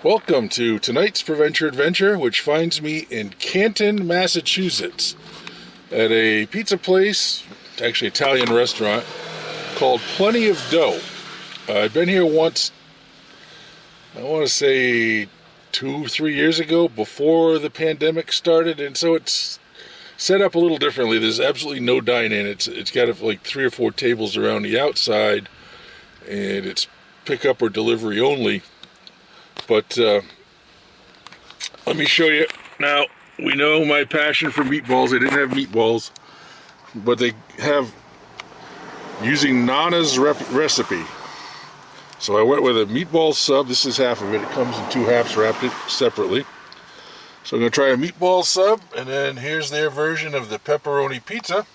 Welcome to tonight's Preventure Adventure, which finds me in Canton, Massachusetts, at a pizza place, actually Italian restaurant, called Plenty of Dough. I've been here once, I want to say 2-3 years ago, before the pandemic started, and so it's set up a little differently. There's absolutely no dine-in. It's got like 3 or 4 tables around the outside, and it's pick up or delivery only. But let me show you. Now, we know my passion for meatballs. They didn't have meatballs, but they have using Nana's recipe. So I went with a meatball sub. This is half of it. It comes in 2 halves wrapped it separately. So I'm going to try a meatball sub, and then here's their version of the pepperoni pizza.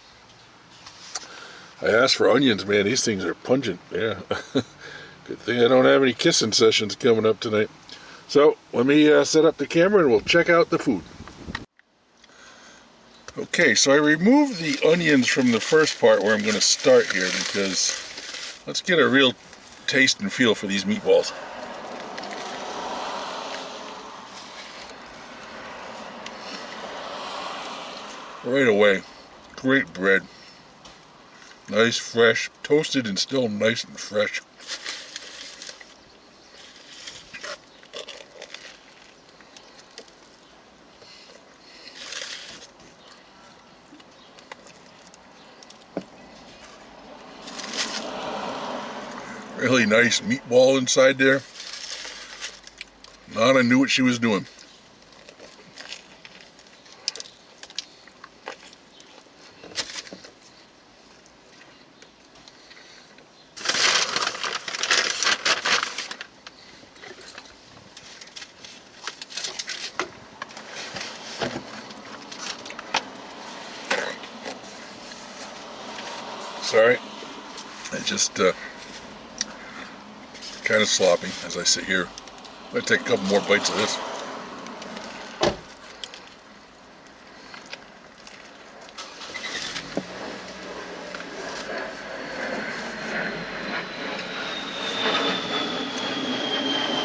I asked for onions, man. These things are pungent. Yeah. Good thing I don't have any kissing sessions coming up tonight. So let me set up the camera and we'll check out the food. Okay, so I removed the onions from the first part where I'm going to start here, because let's get a real taste and feel for these meatballs. Right away, great bread. Nice, fresh, toasted and still nice and fresh. Really nice meatball inside there. Nana knew what she was doing. Sorry, I just kind of sloppy as I sit here. I'm going to take a couple more bites of this.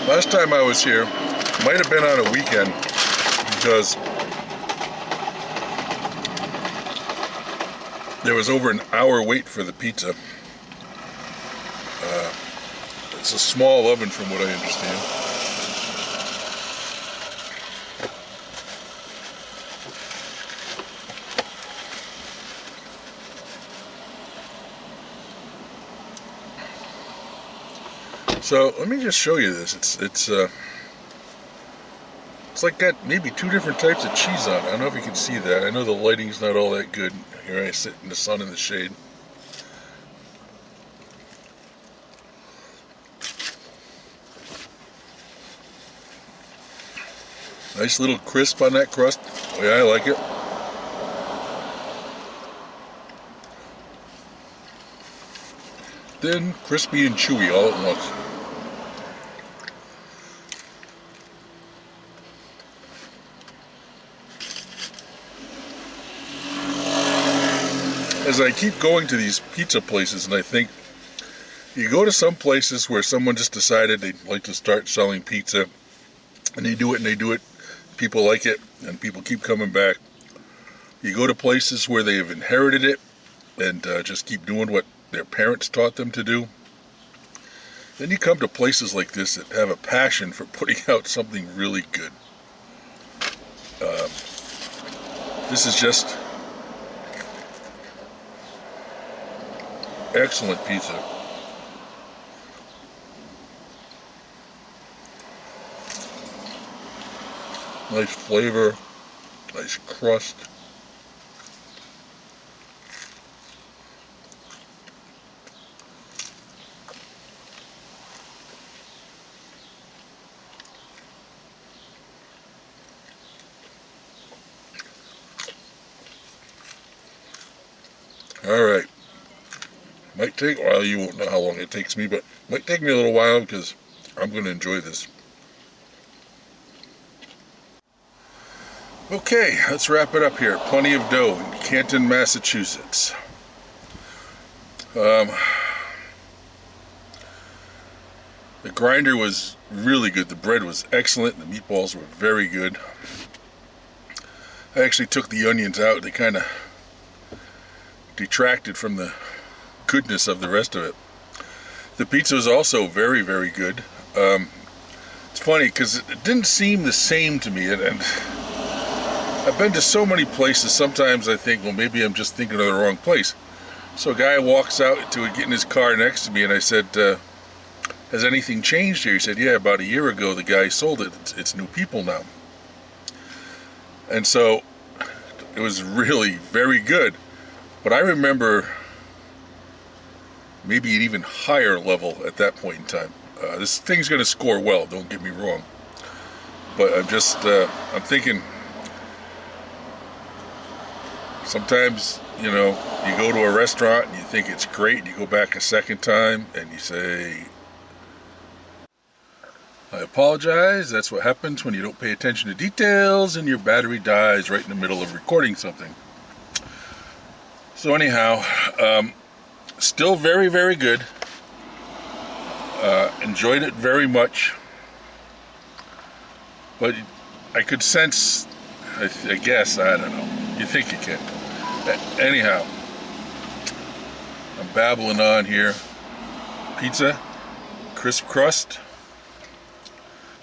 Last time I was here, might have been on a weekend, because there was over an hour wait for the pizza. It's a small oven from what I understand. So let me just show you this. It's like got maybe 2 different types of cheese on it. I don't know if you can see that. I know the lighting's not all that good. Here I sit in the sun in the shade. Nice little crisp on that crust. The way I like it. Thin, crispy, and chewy all at once. As I keep going to these pizza places, and I think you go to some places where someone just decided they'd like to start selling pizza, and they do it and they do it. People like it, and people keep coming back. You go to places where they have inherited it and just keep doing what their parents taught them to do. Then you come to places like this that have a passion for putting out something really good. This is just excellent pizza. Nice flavor, nice crust. All right. Might take, well, you won't know how long it takes me, but might take me a little while because I'm going to enjoy this. Okay, let's wrap it up here. Plenty of Dough in Canton, Massachusetts. The grinder was really good. The bread was excellent. The meatballs were very good. I actually took the onions out. They kind of detracted from the goodness of the rest of it. The pizza was also very, very good. It's funny because it didn't seem the same to me. And I've been to so many places, sometimes I think, well, maybe I'm just thinking of the wrong place. So a guy walks out to get in his car next to me, and I said, has anything changed here? He said, yeah, about a year ago the guy sold it. It's new people now. And so it was really very good. But I remember maybe an even higher level at that point in time. This thing's going to score well, don't get me wrong. But I'm thinking, sometimes, you know, you go to a restaurant and you think it's great, and you go back a second time and you say, I apologize, that's what happens when you don't pay attention to details and your battery dies right in the middle of recording something. So anyhow, still very, very good. Enjoyed it very much. But I could sense, I guess, I don't know. You think you can. Anyhow, I'm babbling on here. Pizza, crisp crust,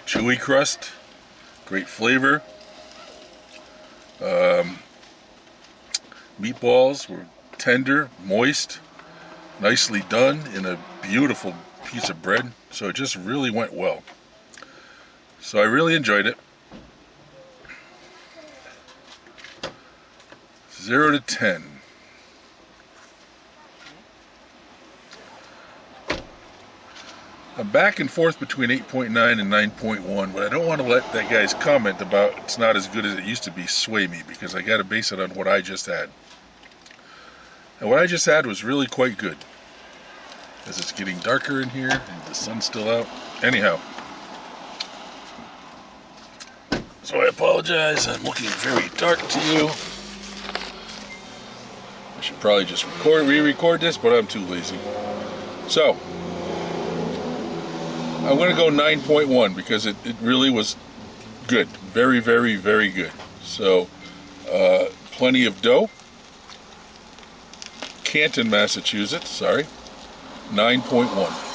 chewy crust, great flavor. Meatballs were tender, moist, nicely done in a beautiful piece of bread. So it just really went well. So I really enjoyed it. 0 to 10. I'm back and forth between 8.9 and 9.1, but I don't want to let that guy's comment about it's not as good as it used to be sway me, because I got to base it on what I just had. And what I just had was really quite good. As it's getting darker in here and the sun's still out. Anyhow. So I apologize, I'm looking very dark to you. I should probably just re-record this, but I'm too lazy. So, I'm going to go 9.1 because it really was good. Very, very, very good. So, plenty of dough. Canton, Massachusetts, sorry. 9.1.